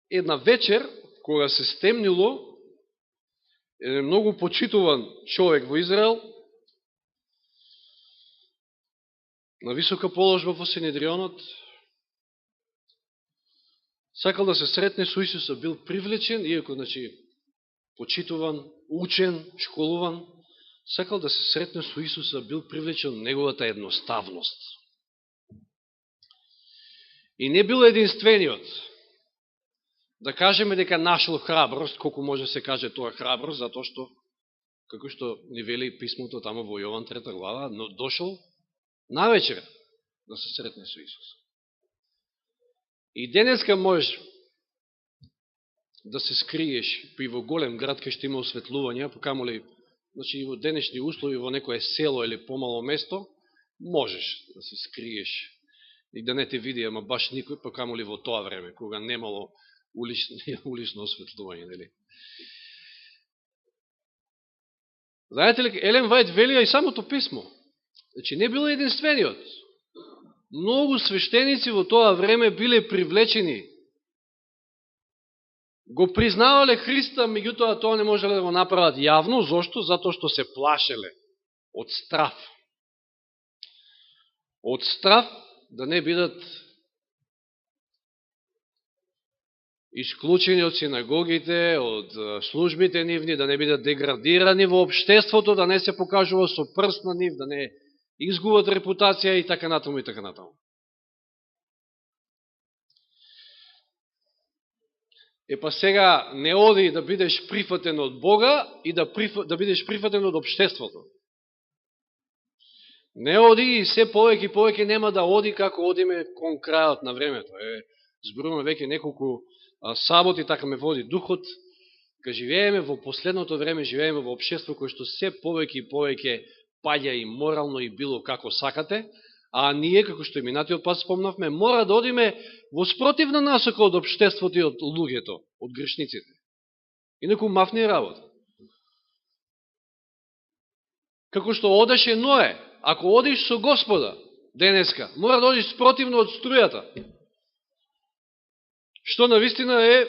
една вечер, кога се стемнило, еден многу почитуван човек во Израел, на висока положба во Синедрионот, сакал да се сретне со Исуса, бил привлечен, иако, значи, почитуван, учен, школуван, сакал да се сретне со Исуса, бил привлечен неговата едноставност. И не бил единствениот. Да кажеме дека нашел храброст, колку може се каже тоа храброст, затоа што, како што ни вели писмото тамо во Јован 3 глава, но дошол навечер да се сретне со Исус. И денеска можеш да се скриеш и во голем град кај што има осветлување, покамоли, значи во денешни услови во некое село или помало место, можеш да се скриеш и да не те види, ама баш никој, покамоли во тоа време, кога немало улично осветлување, нели? Знаете ли, Елен Вајд велија и самото писмо. Значи, не бил единствениот. Многу свештеници во тоа време биле привлечени. Го признавале Христа, меѓутоа тоа не можеле да го направат јавно. Зошто? Затоа што се плашеле од страв. Од страв да не бидат исклучени од синагогите, од службите нивни, да не бидат деградирани во општеството, да не се покажува со прст на нив, да не изгубат репутација и така натаму и така натаму. Епа сега не оди да бидеш прифатен од Бога и да бидеш прифатен од општеството. Не оди и се повеќе и повеќе нема да оди како одиме кон крајот на времето. Зборуваме веќе неколку саботи, така ме води духот, ка живееме во последното време, живееме во општество кој што се повеќе и повеќе паѓа и морално и било како сакате, а ние, како што и минатиот пат спомнавме, мора да одиме во спротивна насока од општеството и од луѓето, од грешниците. Инаку мафни работа. Како што одеше Ное, ако одиш со Господа денеска, мора да одиш спротивно од струјата. Што навистина е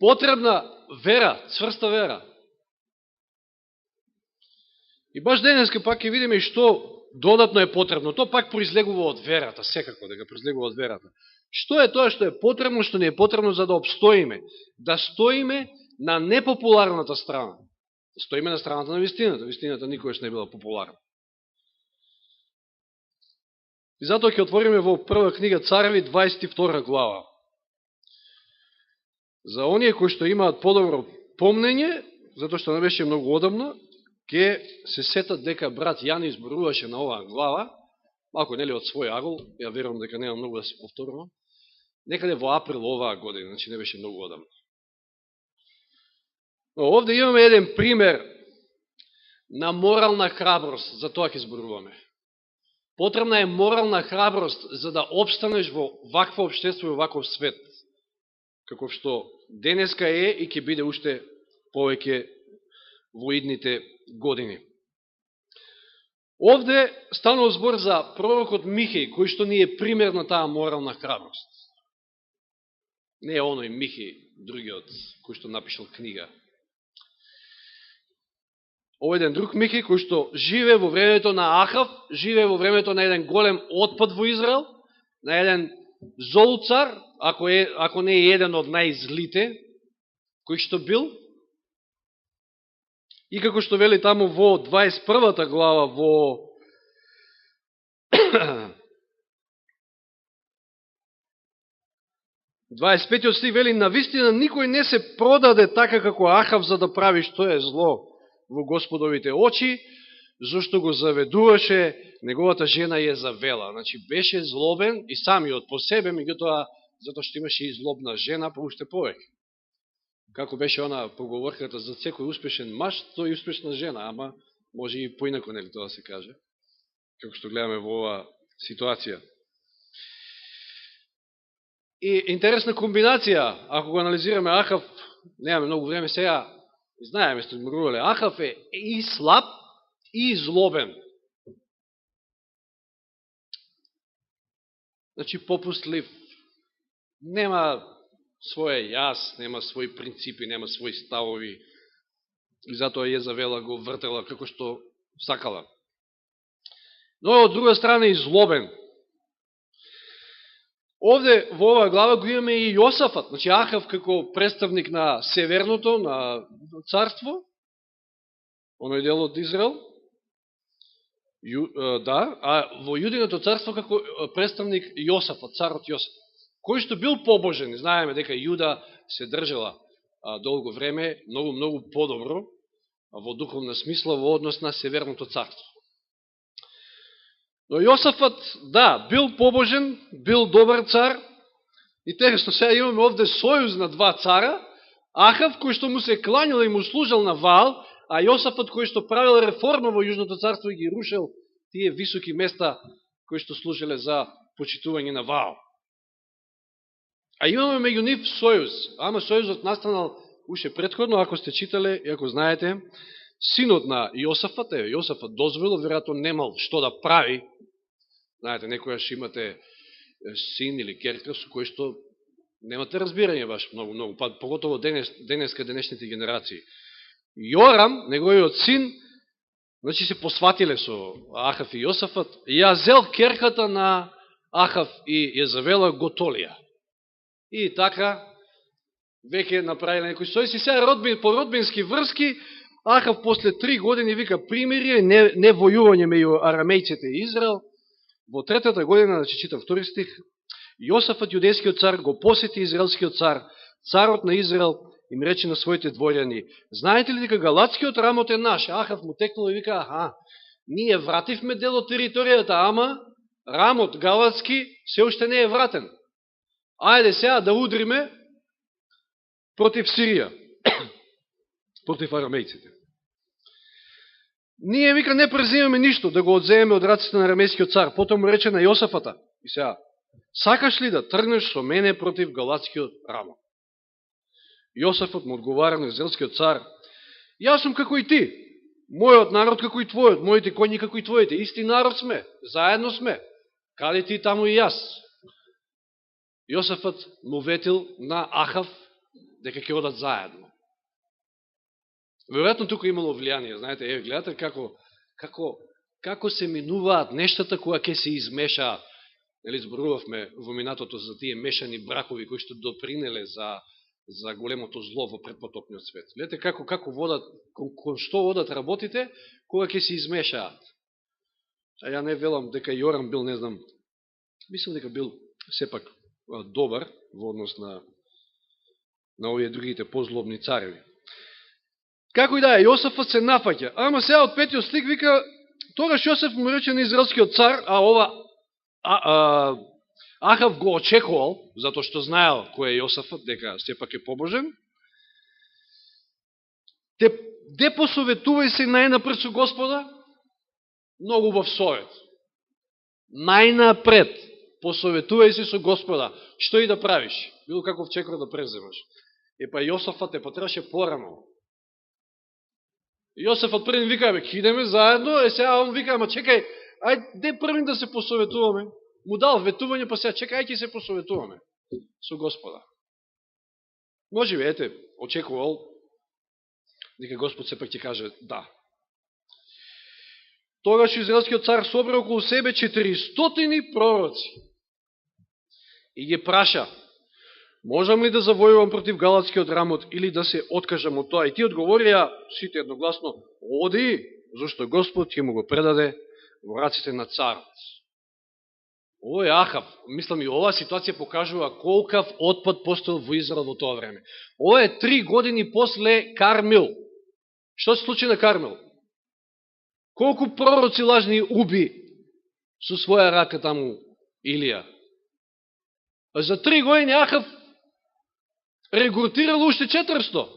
потребна вера, цврста вера. И баш денеска пак ќе видиме што додатно е потребно. Тоа пак произлегува од верата, секако дека произлегува од верата. Што е тоа што е потребно, што не е потребно за да обстоиме? Да стоиме на непопуларната страна. Да стоиме на страната на вистината. Вистината никогаш не била популарна. И затоа ќе отвориме во прва книга Цареви, 22 глава. За оние кои што имаат подобро помнење, затоа што не беше многу одамна, ќе се сетат дека брат Јани изборуваше на оваа глава, малко нели од свој агол, ја верувам дека нема многу да се повторува, некаде во април оваа година, значи не беше многу одамна. Но овде имаме еден пример на морална храброст, за тоа ќе зборуваме. Потребна е морална храброст за да обстанеш во вакво општество и во ваков свет, каков што денеска е и ќе биде уште повеќе во идните години. Овде станува збор за пророкот Михеј, кој што ни е пример на таа морална храброст. Не е оној Михеј, другиот, кој што напишал книга. Овој еден друг Михеј, кој што живе во времето на Ахав, живе во времето на еден голем отпад во Израел, на еден зол цар, ако не е еден од најзлите, кој што бил. И како што вели таму во 21 глава, во 25 стих вели, навистина никој не се продаде така како Ахав за да прави што е зло во Господовите очи, зашто го заведуваше неговата жена Језавела. Значи беше злобен и самиот по себе, меѓутоа затоа што имаше и злобна жена, па уште повеќе. Како беше она поговорката за секој успешен маж, тој е успешна жена, ама може и поинако нели тоа се каже, како што гледаме во оваа ситуација. И интересна комбинација, ако го анализираме Ахав, немаме многу време сега, знаеме што зборувале, Ахав е и слаб, и злобен. Значи попустлив, нема своја јас, нема своји принципи, нема своји ставови, и затоа Језавела го вртела како што сакала. Но од друга страна и злобен. Овде во оваа глава го имаме и Јосафат, значи Ахав како представник на северното, на царство, оној дел од Израел, а во Јудиното царство како представник Јосафат, царот Јосаф, кој што бил побожен. Знаеме дека Јуда се држала долго време, многу подобро во духовна смисла во однос на северното царство. Но Јосафат, бил побожен, бил добар цар, и тега што сега имаме овде сојуз на два цара, Ахав, кој што му се кланjал и му служал на Ваал, а Јосафат, кој што правил реформа во Јужното царство и ги рушил тие високи места кои што служеле за почитување на Ваал. А имаме меѓу нив сојуз, ама сојузот настанал уште претходно, ако сте читале и ако знаете, синот на Јосафат, Јосафат дозволил, веројатно немал што да прави. Знаете, некојаш имате син или керка со кој што немате разбирање баш многу, па поготово денешните генерации. Јорам, неговиот син, значи се посватиле со Ахав и Јосафат, и ја зел керката на Ахав и Језавела Готолија. И така, веќе направиле некој сојуз, и сега по родбински врски, Ахав после 3 години вика примирие, не војување меѓу арамејците и Израел. Во 3-та година, значи читам 2 стих, Јосафат, јудејскиот цар, го посети израелскиот цар, царот на Израел, им рече на своите дворјани: знаете ли дека галатскиот рамот е наш? Ахав му текнал и вика: ние вративме дел од територијата, ама рамот галатски се уште не е вратен. Ајде сега да удриме против Сирија, против арамејците. Ние, вика, не преземаме ништо да го одземеме од раците на арамејскиот цар. Потом му рече на Јосафата: и сега, сакаш ли да тргнеш со мене против галатскиот рамот? Јосафот му одговара на израелскиот цар: јас сум како и ти, мојот народ како и твојот, моите коњи како и твоите, исти народ сме, заедно сме, каде ти таму и јас. Јосафот му ветил на Ахав дека ќе одат заедно. Веројатно тука имало влијание, знаете, гледате како се минуваат нештата кога ќе се измешаат. Нели зборувавме во минатото за тие мешани бракови кои што допринеле за големото зло во предпотопниот свет. Гледате како водат, кон што водат работите кога ќе се измешаат. А ја не велам дека Јорам бил, не знам, мислам дека бил сепак добар во однос на овие другите позлобни цареви. Како и да е, Јосафот се нафаќа. Ама сега од 5 стих вика: тогаш Јосеф му рече на израелскиот цар, а ова Ахав го очекувал, затоа што знаел кој е Јосафот, дека сепак е побожен: де посоветувај се најнапред со Господа? Многу убав совет. Најнапред посоветувај се со Господа, што и да правиш, било каков чекор да преземаш. Па Јосафот потребаше порано. Јосафот први вика: ќе идеме заедно, сега он вика: ама чекај, де први да се посоветуваме? Му дал ветување, па сега чекај, ќе се посоветуваме со Господа. Може би, очекувал дека Господ сепак ќе каже да. Тогаш израелскиот цар собра околу себе 400 пророци и ги праша: можам ли да завојувам против галатскиот рамот или да се откажам од тоа? И ти одговорија сите едногласно: оди, зашто Господ ќе му го предаде во раците на царот. Ово е Ахав. Мислам, и оваа ситуација покажува колкав отпад постоел во Израел во тоа време. Ова е 3 години после Кармил. Што се случи на Кармил? Колку пророци лажни уби со своја рака таму Илија? За 3 години Ахав регрутирал уште 400.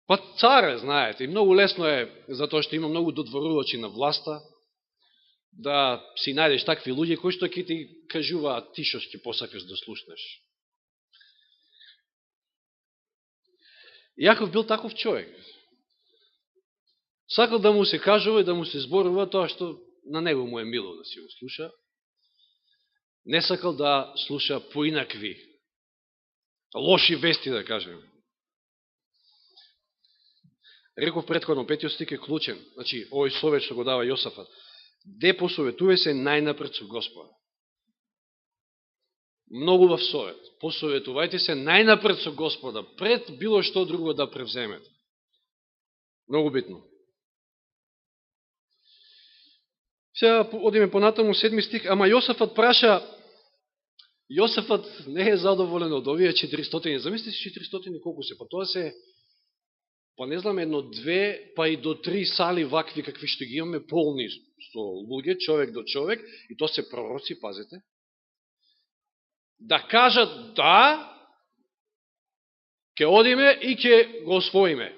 Па царе, знаете, и многу лесно е, затоа што има многу додворувачи на власта, да си најдеш такви луѓе кои што ќе ти кажуваат ти што ќе посакаш да слушнеш. Јаков бил таков човек. Сакал да му се кажува и да му се зборува тоа што на него му е мило да си го слуша. Не сакал да слуша поинакви, лоши вести, да кажем. Реков предходно, 5 стих е клучен. Значи, овој совет што го дава Јосафат. Де посоветувај се најнапред со Господа. Многу убав совет. Посоветувајте се најнапред со Господа, пред било што друго да превземете. Многу битно. Сега одиме понатаму 7 стих. Ама Јосафат праша, Јосафат не е задоволен од овие 400. Замислите си 400 колку се, па тоа се, па не знам, 1, 2, па и до 3 сали вакви какви што ги имаме, полни со луѓе, човек до човек, и то се пророци, пазете. Да кажат да, ќе одиме и ќе го освоиме.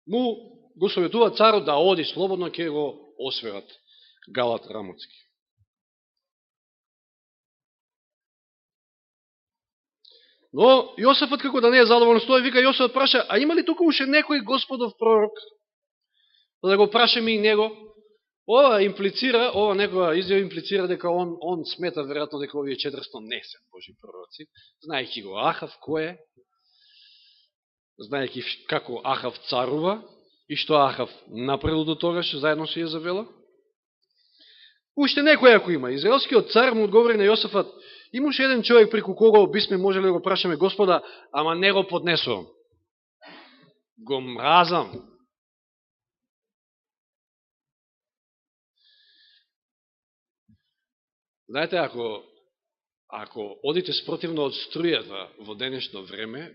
Му го советува царот да оди слободно, ќе го освојат Галат Рамоцки. Но Јосафот, како да не е задоволен с тоа, вика Јосафот праша, а има ли тука уште некој Господов пророк? Да го прашаме и него. Ова имплицира, ова некоја изјава имплицира дека он смета веројатно дека овие 400 не се Божи пророци, знаејќи го Ахав кој е, знаејќи како Ахав царува и што Ахав направил до тогаш заедно со Језавела. Уште некој ако има. Израелскиот цар му одговори на Јосафат, имаше еден човек преку кого бисме можели да го прашаме Господа, ама не го поднесувам. Го мразам. Знаете, ако одите спротивно од струјата во денешно време,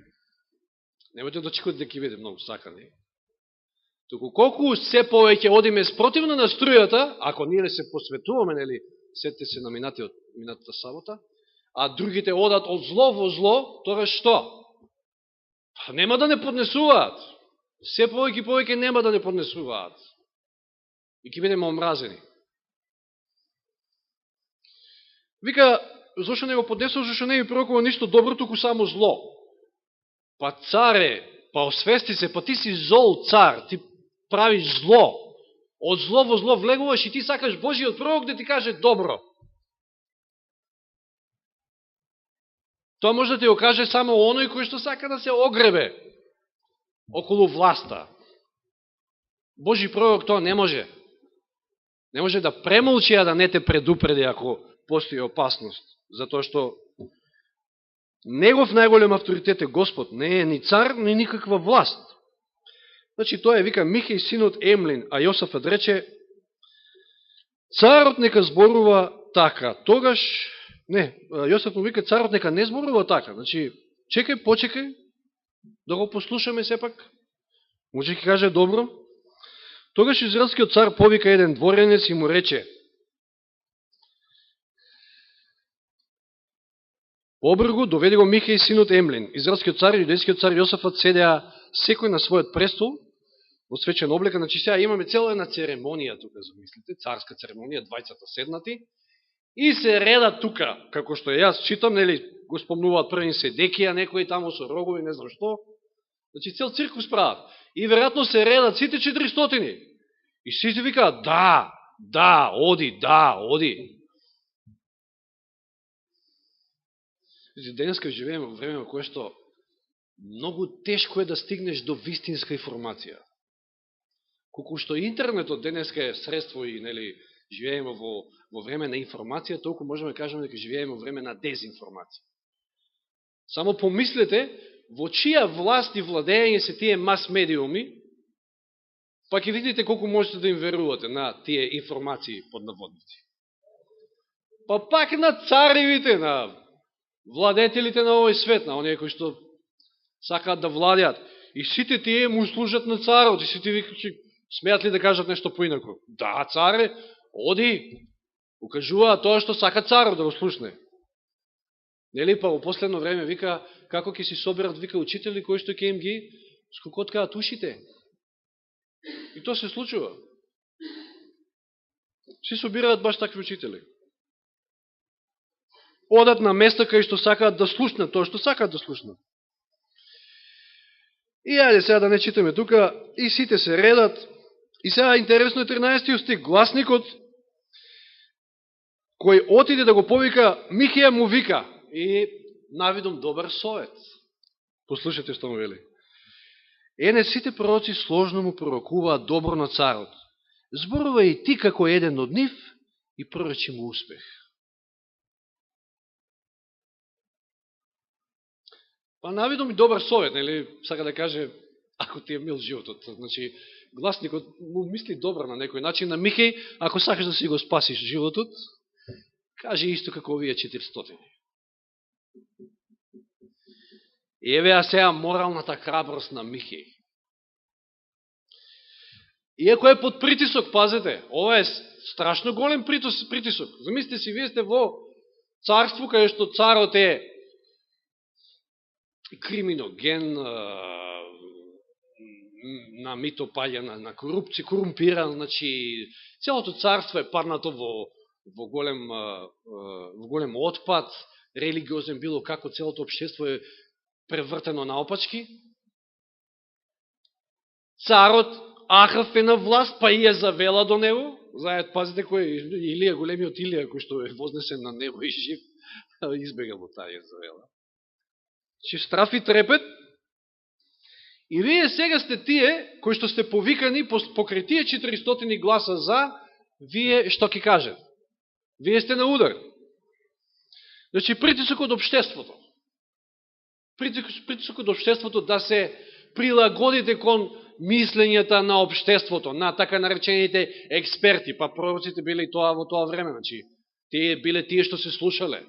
немате да очекувате дека ќе биде многу сакани. Туку колку се повеќе одиме спротивно на струјата, ако ние се посветуваме, нели, сетте се на минатата сабота, а другите одат од зло во зло, тоа што? Нема да не поднесуваат. Се повеќе нема да не поднесуваат. И ќе бидеме омразени. Вика, зашто не го поднесуваш, зашто не ви пророкува ништо добро, туку само зло. Па царе, па освести се, па ти си зол цар, ти правиш зло. Од зло во зло влегуваш и ти сакаш Божиот пророк да ти каже добро. Тоа може да ти го каже само оној кој што сака да се огребе околу власта. Божи пророк тоа не може. Не може да премолчи, а да не те предупреди ако постои опасност. Затоа што негов најголем авторитет е Господ, не е ни цар, ни никаква власт. Значи, тоа е, вика, Михеј синот Емлин, а Јосафат рече, царот нека зборува така. Тогаш, не, Јосаф му вика, царот нека не зборува така. Значи, чекај, почекај, да го послушаме сепак. Може ќе каже добро. Тогаш израелскиот цар повика еден дворенец и му рече, обргу доведе го Михеј синот Емлин. Израелскиот цар и јудејскиот цар Јосафат седеа секој на својот престол, во свечен облека. Значи сега имаме цела една церемонија тука, замислите, царска церемонија, двајцата седнати, и се редат тука, како што јас читам, нели, го спомнуваат првин Седекија, некои таму со рогови, не знам што. Значи цел циркус прават. И веројатно се редат сите 400. И сите викаат, да, оди. Денеска живееме во време во кое што многу тешко е да стигнеш до вистинска информација. Колку што интернетот денеска е средство и, нели, живееме во време на информација, толку можеме да кажеме дека живееме во време на дезинформација. Само помислете во чија власт и владење се тие мас-медиуми, па ќе видите колку можете да им верувате на тие информации под наводници. Па пак на царевите, на владетелите на овој свет, на оние кои што сакаат да владеат. И сите тие му служат на царот, и сите викачи, смеат ли да кажат нешто поинако? Да, царе, оди, укажуваат тоа што сака царот да го слушне. Нели, па во последно време вика, како ќе си соберат, вика, учители кои што ќе им ги скокоткаат ушите. И тоа се случува. Си собираат баш такви учители. Одат на места кај што сакаат да слушнат тоа што сакаат да слушнат. И ајде сега да не читаме тука, и сите се редат. И сега интересно е 13 стих, гласникот кој отиде да го повика, Михеја му вика, и навидом добар совет. Послушайте што му вели. Ене, сите пророци сложно му пророкуваат добро на царот. Зборува и ти како еден од нив и пророчи му успех. Па навидом и добар совет, нели, сака да каже, ако ти е мил животот. Значи, гласникот му мисли добро на некој начин на Михеј, ако сакаш да си го спасиш животот, кажи исто како овие 400. Еве а сега моралната храброст на Михеј. Иако е под притисок, пазете, ова е страшно голем притисок. Замислите си, вие сте во царство, каде што царот е криминоген, на митопаѓа, на корупција, корумпиран, значи целото царство е паднато во голем отпад, религиозен било како, целото општество е превртено наопачки. Царот Ахав е на власт, па и е завела до него. Знаете, пазите кој Илија, големиот Илија, кој што е вознесен на небо и жив, избегал во таа завела. Че страф и трепет. И вие сега сте тие, кои што сте повикани, покрај тие 400 гласа за, вие што ќе кажете? Вие сте на удар. Значи, притисок од општеството. Притисок од општеството да се прилагодите кон мислењата на општеството, на така наречените експерти, па пророците биле и тоа во тоа време, значи, тие биле тие што се слушале,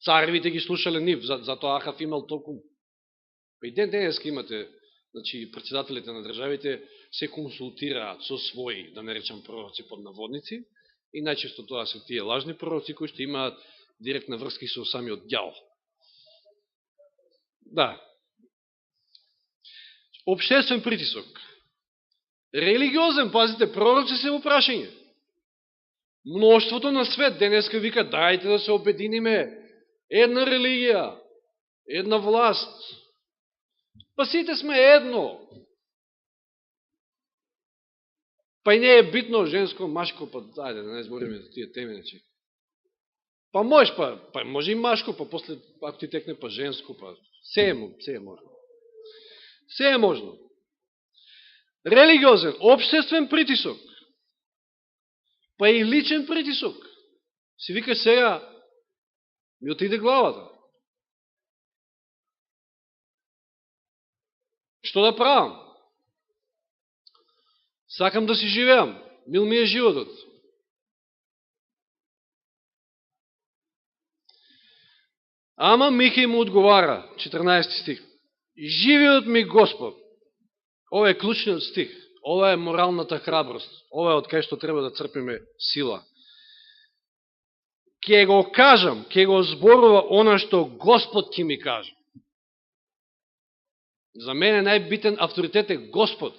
царевите ги слушале нив, затоа Ахав имал толку. Па и денеска имате, значи, председателите на државите се консултираат со своји, да не речам пророци под наводници, и најчесто тоа се тие лажни пророци кои што имаат директна врски со самиот ѓавол. Да. Обштествен притисок. Религиозен, пазите, пророци се во прашање. Мноштвото на свет денеска вика, дајте да се обединиме, една религија, една власт. Па сите сме едно. Па и не е битно женско, машко, па дајде да не збориме за тие теми, нечи. Па можеш, па може и машко, па после, ако ти текне, па женско, па се е можно. Се е можно. Религиозен, обштествен притисок, па и личен притисок. Си вика сега, ми отиде главата. Што да правам? Сакам да си живеам, мил ми е животот. Ама Михеј му одговара, 14 стих. Живиот ми Господ. Ова е клучниот стих. Ова е моралната храброст. Ова е од кај што треба да црпиме сила. Ке го кажам, ке го зборува она што Господ ќе ми каже. За мене најбитен авторитет е Господ.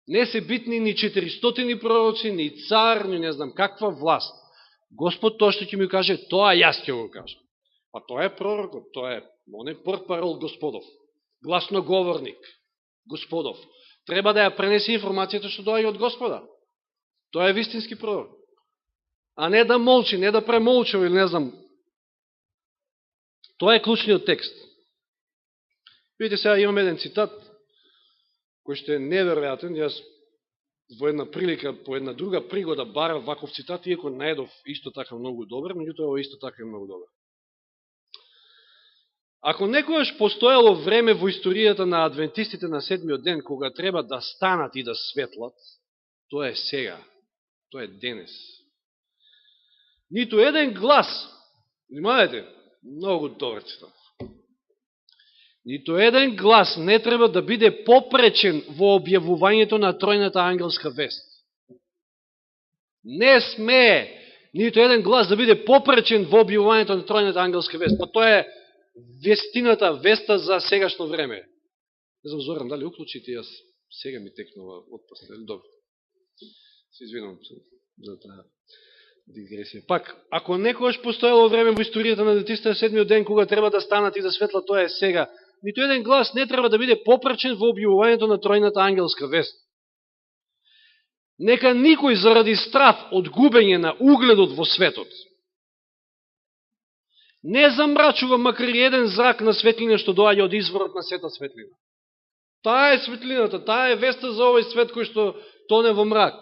Не се битни ни 400 пророци, ни цар, ни не знам каква власт. Господ тоа што ќе ми каже, тоа јас ќе го кажам. А тоа е пророкот, тоа е, он е портпарол Господов, гласноговорник Господов. Треба да ја пренесе информацијата што доаѓа од Господа. Тоа е вистински пророк. А не да молчи, не да премолчува или не знам. Тоа е клучниот текст. Видите, сега имам еден цитат, кој што е неверојатен. Јас во една прилика, по една друга пригода барав ваков цитат, иако најдов исто така многу добар, меѓутоа исто така е многу добар. Ако некојаш постоело време во историјата на адвентистите на седмиот ден, кога треба да станат и да светлат, тоа е сега, тоа е денес. Ниту еден глас, внимавајте, многу добар цитат, ниту еден глас не треба да биде попречен во објавувањето на тројната ангелска вест. Не смее ниту еден глас да биде попречен во објавувањето на тројната ангелска вест. Па тоа е вестината, веста за сегашно време. Не знам, Зоран, дали уклучите, јас сега ми текнува отпасле, или добро. Се извинувам за таа дигресија. Пак, ако некојаш постоело време во историјата на адвентистите на седмиот ден, кога треба да станат и да светлат, тоа е сега. Нито еден глас не треба да биде попречен во објавувањето на тројната ангелска вест. Нека никој заради страф од губење на угледот во светот, не замрачува макар и еден зрак на светлина што доаѓа од изворот на сета светлина. Таа е светлината, таа е веста за овој свет кој што тоне во мрак.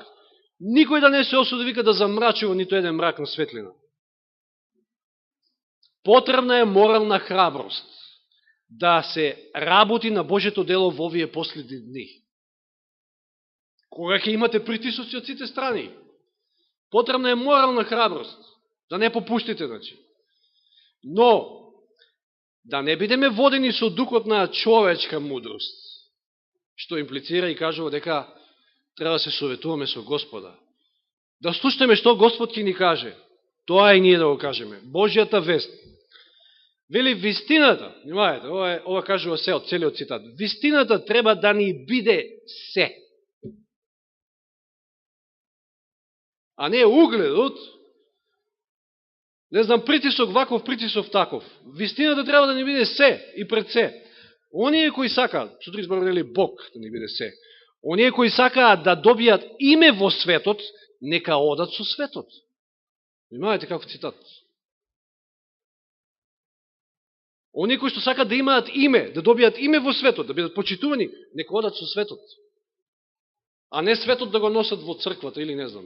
Никој да не се осуди вика да замрачува нито еден мрак на светлина. Потребна е морална храброст да се работи на Божето дело во овие последни дни. Кога ќе имате притисоци од сите страни, потребна е морална храброст, да не попуштите, значи. Но, да не бидеме водени со духот на човечка мудрост, што имплицира и кажува дека треба да се советуваме со Господа. Да слушаме што Господ ќе ни каже. Тоа и ние да го кажеме. Божјата вест. Вели вистината, внимавајте, ова кажува се од целиот цитат. Вистината треба да ни биде се. А не угледот, не знам, притисок ваков, притисок таков. Вистината треба да ни биде се и пред се. Оние кои сакаат, со други зборови нели Бог да ни биде се. Оние кои сакаат да добијат име во светот, нека одат со светот. Внимавајте каков цитат. Оние кои што сакаат да имаат име, да добијат име во светот, да бидат почитувани, нека одат со светот. А не светот да го носат во црквата или не знам.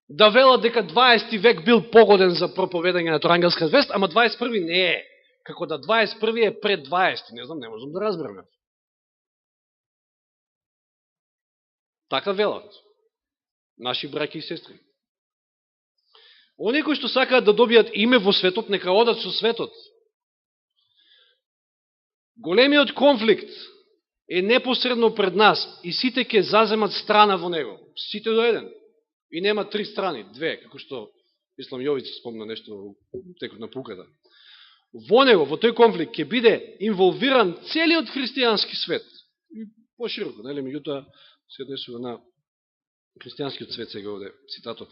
Да велат дека 20 век бил погоден за проповедање на Ангелска вест, ама 21 не е. Како да 21 е пред 20, не знам, не можам да разберам. Така велат наши браќи и сестри. Оние кои што сакаат да добијат име во светот, нека одат со светот. Големиот конфликт е непосредно пред нас и сите ќе заземат страна во него. Сите до еден. И нема 3 страни, 2, како што Ислам Јовица спомна нешто текот на пуката. Во него, во тој конфликт, ќе биде инволвиран целиот христијански свет. И пошироко, нели, меѓутоа, се однесува на христијанскиот свет сега овде цитатот.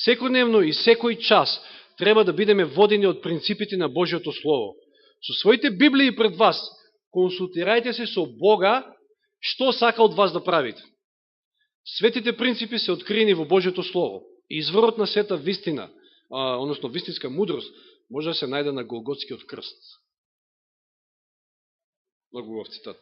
Секојдневно и секој час треба да бидеме водени од принципите на Божјото Слово. Со своите Библии пред вас, консултирајте се со Бога, што сака од вас да правите. Светите принципи се откриени во Божјото Слово. Изворот на сета вистина, односно вистинска мудрост, може да се најде на Голготскиот крст. Многу убав цитат.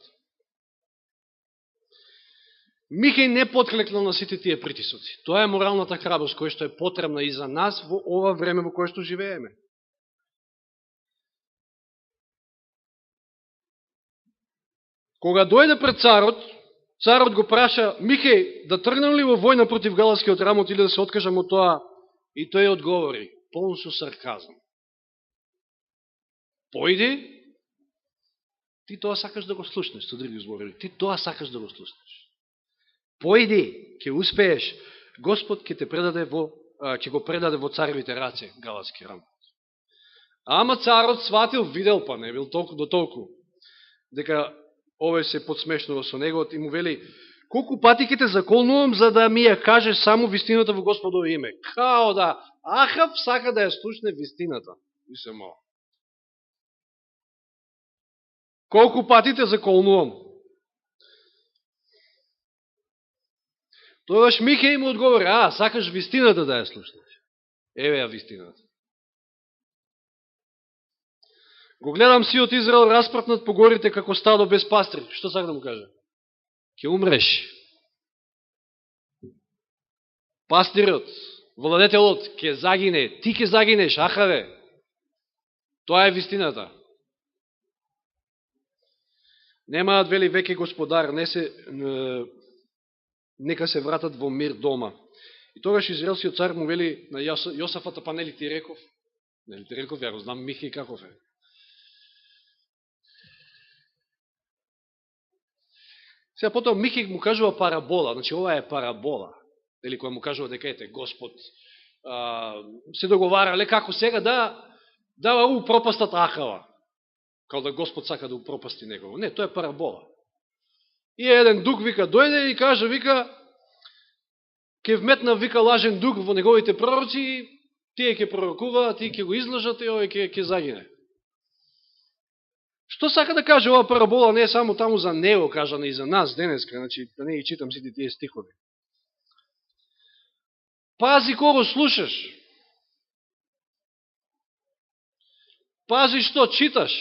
Михај не подклекнал на сите тие притисоци. Тоа е моралната храброст која што е потребна и за нас во ова време во кое што живееме. Кога дојде пред царот, царот го праша Михај да тргнам ли во војна против галатскиот рамот или да се откажам од тоа, и тој одговори, полн со сарказам. Појди, ти тоа сакаш да го слушнеш, со други зборови, ти тоа сакаш да го слушнеш. Појди, ќе успееш, Господ ќе го предаде во царевите раце, галатски рамот. Ама царот сватил, видел, па не бил толку до толку, дека овој се подсмешнува со него и му вели, колку пати ќе те заколнувам за да ми ја кажеш само вистината во Господово име. Као да Ахав сака да ја слушне вистината. Мислимо. Колку пати те заколнувам. Тогаш Михај му одговори, сакаш вистината да ја слушнеш. Еве ја вистината. Го гледам сиот Израел распратнат по горите како стадо без пастир. Што сака да му каже? Ќе умреш. Пастирот, владетелот ќе загине, ти ќе загинеш, Ахаве. Тоа е вистината. Немаат, вели, веќе господар, нека се вратат во мир дома. И тогаш израелскиот цар му вели на Јосафата, па нели ти реков? Нели ти реков, ја го знам Михај каков е. Сега потоа Михај му кажува парабола, значи ова е парабола, или која му кажува дека ете Господ се договарале како сега да упропастат Ахава, као да Господ сака да упропасти некого. Не, тоа е парабола. И еден дух вика дојде и каже, вика, ќе вметна, вика, лажен дух во неговите пророци, тие ќе пророкуваат, тие ќе го излажат и овој ќе загине. Што сака да каже ова парабола, не е само таму за него кажана и за нас денеска, значи да не ги читам сите тие стихови. Пази кого слушаш. Пази што читаш.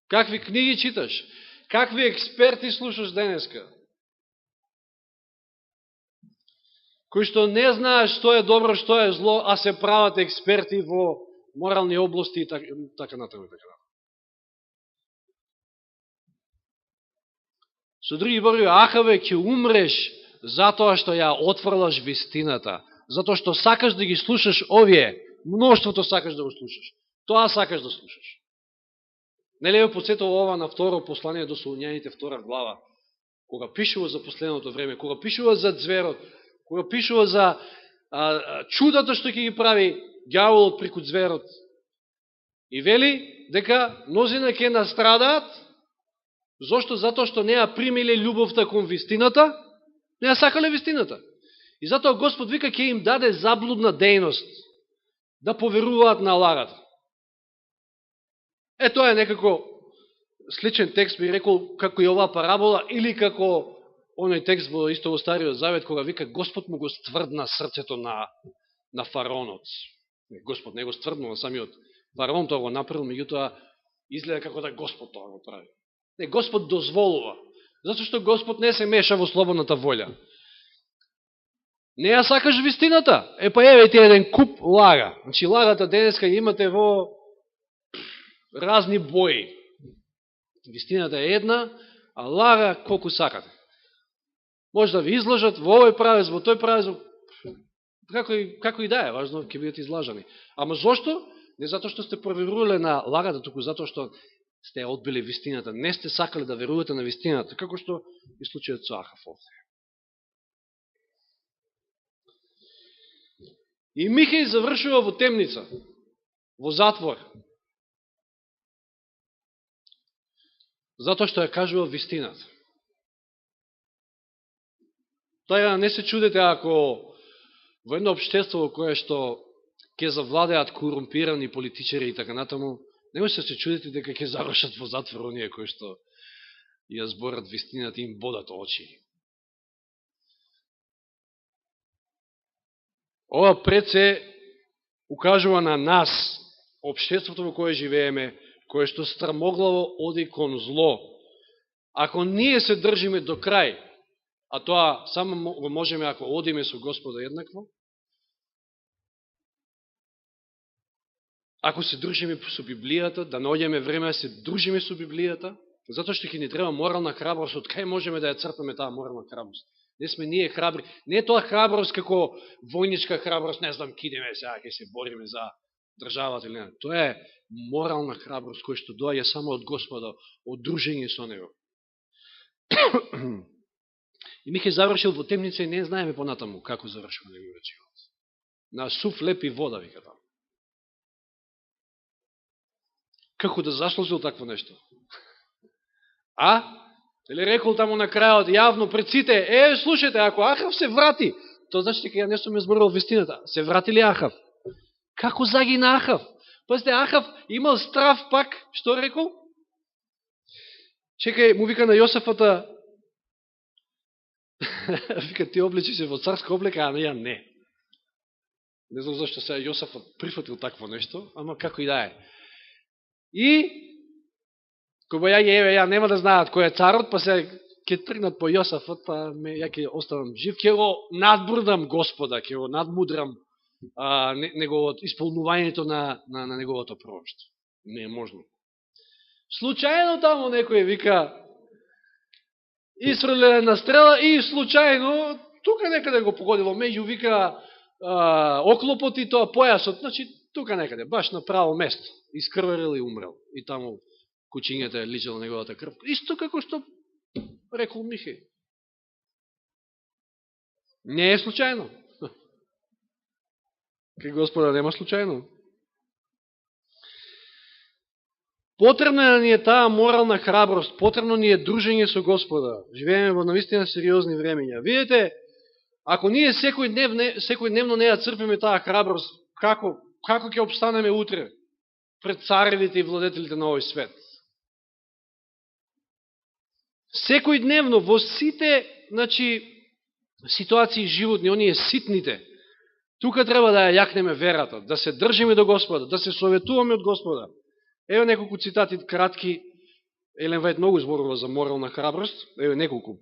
Какви книги читаш. Какви експерти слушаш денеска. Кои што не знаеш што е добро, што е зло, а се прават експерти во морални области и така натаму. Со други зборови, Ахаве, ќе умреш затоа што ја отфрлаш вистината, затоа што сакаш да ги слушаш овие, мноштвото сакаш да го слушаш. Тоа сакаш да слушаш. Нели ја подсетува ова на второ послание до Солуњаните, 2 глава, кога пишува за последното време, кога пишува за ѕверот, кога пишува за чудата што ќе ги прави ѓаволот преку ձверот. И вели дека мнозина ќе настрадаат. Зошто? Затоа што не ја примиле љубовта кон вистината, не ја сакале вистината. И затоа Господ вика ќе им даде заблудна дејност, да поверуваат на лагата. Тоа е некако сличен текст, би рекол, како и оваа парабола, или како оној текст во исто во Стариот Завет, кога вика Господ му го стврдна срцето на фараонот. Господ не го стврднува, самиот фараон тоа го направил, меѓутоа изгледа како да Господ тоа го прави. Не, Господ дозволува, затоа што Господ не се меша во слободната волја. Не ја сакаш вистината? Па еве ти еден куп лага. Значи лагата денеска имате во разни бои. Вистината е една, а лага колку сакате. Може да ви излажат во овој правец, во тој правец, како и да е, важно ќе бидете излажани. Ама зошто? Не затоа што сте проверувале на лагата, туку затоа што сте одбили вистината. Не сте сакали да верувате на вистината, како што и случајот со Ахав овде. И Михеј завршува во темница, во затвор. Затоа што ја кажува вистината. Тоа не се чудете ако во едно општество во кое што ќе завладеат корумпирани политичари и така натаму, не може да се чудите дека ќе завршат во затвор оние кои што ја зборат вистината и им бодат очи. Ова пред се укажува на нас, општеството во кое живееме, кое што страмоглаво оди кон зло. Ако ние се држиме до крај, а тоа само го можеме ако одиме со Господа еднакво, ако се дружиме со Библијата, да наоѓаме време да се дружиме со Библијата, затоа што ќе ни треба морална храброст, од кај можеме да ја цртаме таа морална храброст? Не сме ние храбри. Не е тоа храброст како војничка храброст, не знам, кидеме сега, ќе се бориме за државата или не. Тоа е морална храброст која што доаѓа само од Господа, од дружење со Него. И Михеј завршил во темница и не знаеме понатаму како завршил неговиот живот. На сув лепи вода, вика таму. Како да заслужил такво нешто? Или рекол таму на крајот, јавно пред сите, слушайте, ако Ахав се врати, тоа значи дека ја не сум ја зборил вистината. Се врати ли Ахав? Како загина Ахав? Пазите, Ахав имал страв пак, што рекол? Чекај, му вика на Јосафата, вика, ти облечи се во царска облека, а ја не. Не знам зашто сега Јосафот прифатил такво нешто, ама како и да е. И кобајаги, ја нема да знаат кој е царот, па се ќе тргнат по Јосафот, па ја ќе оставам жив, ќе го надбрдам Господа, ќе го надмудрам исполнувањето на неговото пророштво. Не е можно. Случајно тамо некој вика, изфрле на стрела и случајно, тука некаде го погодило, меѓу вика оклопот и тоа појасот, значи тука некаде, баш на право место, искрварил и умрел. И таму кучињата е личила неговата крв. Исто како што рекол Михеј. Не е случајно. Кај Господа нема случајно. Потребна ни е таа морална храброст, потребно ни е дружење со Господа. Живееме во навистина сериозни времења. Видете, ако ние секојдневно не ја црпиме таа храброст, како ќе обстанеме утре пред царевите и владетелите на овој свет? Секојдневно во сите, ситуации животни, оние ситните, Тука треба да ја јакнеме верата, да се држиме до Господа, да се советуваме од Господа. Ево неколку цитати кратки. Елен Вајд многу зборува за морална храброст. Ево неколку.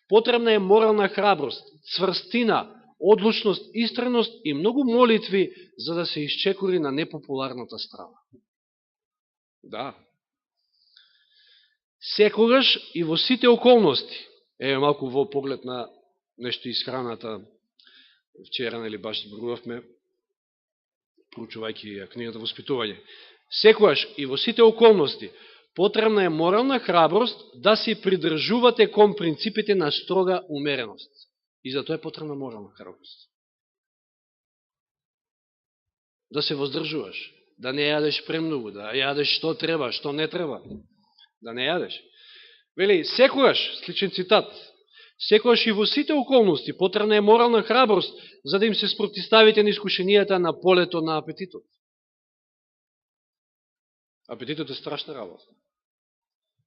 Потребна е морална храброст, цврстина, одлучност, истреност и многу молитви за да се исчекори на непопуларната страна. Да. Секогаш и во сите околности. Еве малку во поглед на нешто исхраната. Вчера, нели, баш зборувавме, проучувајќи книгата Воспитување. Секогаш и во сите околности потребна е морална храброст да се придржувате кон принципите на строга умереност. И за тоа е потребна морална храброст. Да се воздржуваш, да не јадеш премногу, да јадеш што треба, што не треба, да не јадеш. Вели, секогаш, сличен цитат, секогаш и во сите околности потребна е морална храброст за да им се спротиставите на искушенијата на полето на апетитот. Апетитот е страшна работа.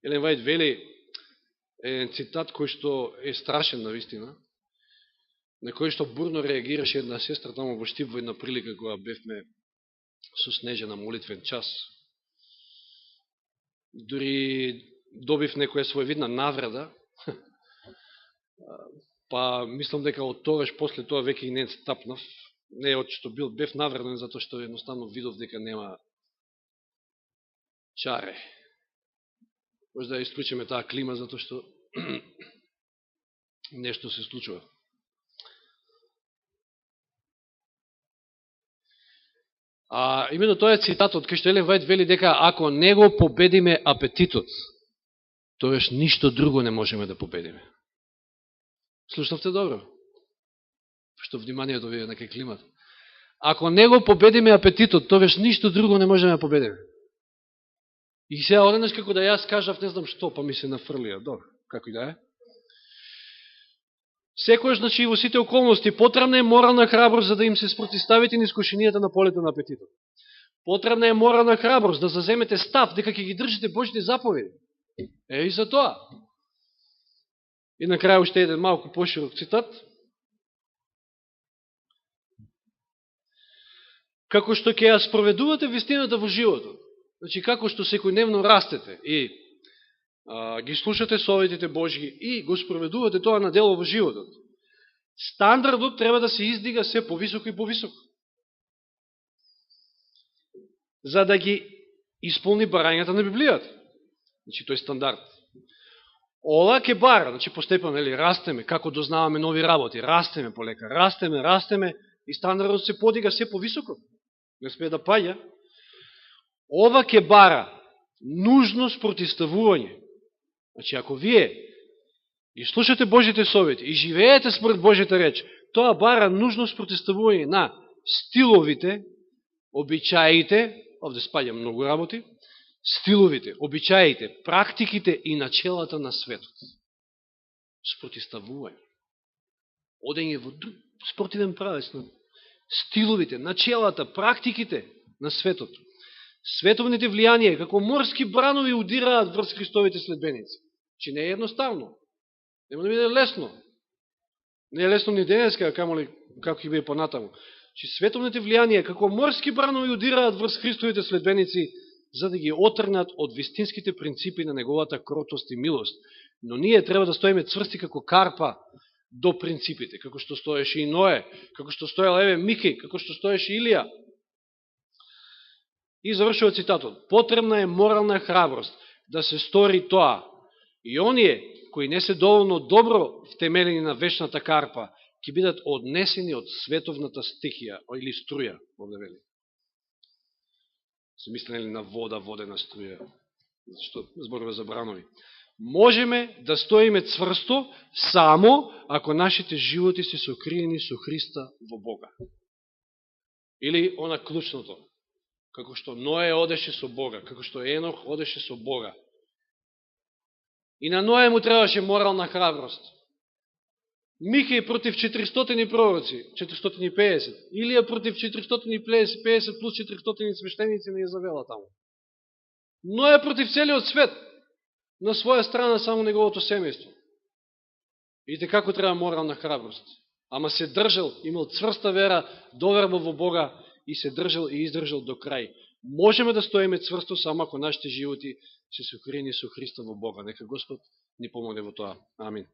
Елен Вајд вели еден цитат кој што е страшен на вистина, на кој што бурно реагираше една сестра тамо во Штип во една прилика кога бевме со Снежана молитвен час. Дури добив некоја своевидна навреда, па мислам дека од тогаш после тоа веќе и не стапнав, не од што бев навреден, затоа што едноставно видов дека нема чаре. Може да исклучиме таа клима, затоа што нешто се случува. Именно тоа е цитатот, кај што Елен Вајд вели дека ако не го победиме апетитот, тоаш ништо друго не можеме да победиме. Слушнавте добро? Што вниманието ви е на кај климата. Ако не го победиме апетитот, тогаш ништо друго не можеме да победиме. И сега одеднаш како да јас кажав, не знам што, па ми се нафрлија. Добро, како и да е. Секојаш, значи, во сите околности, потребна е морална храброст за да им се спротиставите на искушенијата на полето на апетитот. Потребна е морална храброст да заземете став дека ќе ги држите Божите заповеди. И за тоа. И на крај уште еден малку поширок цитат. Како што ќе ја спроведувате вистината во животот, значи како што секојдневно растете и ги слушате советите Божји и го спроведувате тоа на дело во животот, стандардот треба да се издига се повисоко и повисоко. За да ги исполни барањата на Библијата. Значи, тој стандард. Ова ќе бара, значи, постепено, нели, растеме, како дознаваме нови работи, растеме полека, растеме, и стандардот се подига се повисоко. Не смее да паѓа. Ова ќе бара нужно спротиставување. Значи, ако вие и слушате Божите совети и живеете според Божите реч, тоа бара нужно спротиставување на стиловите, обичаите, овде спаѓа многу работи, стиловите, обичаите, практиките и начелата на светот. Спротиставување. Одење во спротивен правец на стиловите, начелата, практиките на светот. Световните влијанија, како морски бранови, удираат врз Христовите следбеници. Че не е едноставно. Нема да биде лесно. Не е лесно ни денеска, камоли како ќе биде понатаму. Че световните влијанија, како морски бранови, удираат врз Христовите следбеници, за да ги отрнат од вистинските принципи на неговата кротост и милост. Но ние треба да стоиме цврсти како карпа до принципите, како што стоеше и Ное, како што стоел еве Мики, како што стоеше Илија. И завршува цитатот. Потребна е морална храброст да се стори тоа. И оние кои не се доволно добро втемелени на вечната карпа, ќе бидат однесени од световната стихија или струја, овде вели. Се мислени на вода, водена струја, што зборува за бранови. Можеме да стоиме цврсто само ако нашите животи се сокриени со Христа во Бога. Или она клучното, како што Ное одеше со Бога, како што Енох одеше со Бога. И на Ное му требаше морална храброст. Михеј против 400 пророци, 450, Илија против 450 плюс 400 свештеници на Језавела таму. Ное против целиот свет, на своја страна само неговото семејство. Видите како треба морална храброст. ама се држал, имал цврста вера, доверба во Бога и се држал и издржал до крај. Можеме да стоиме цврсто само ако нашите животи се сокорени со Христа во Бога. Нека Господ ни помогне во тоа. Амин.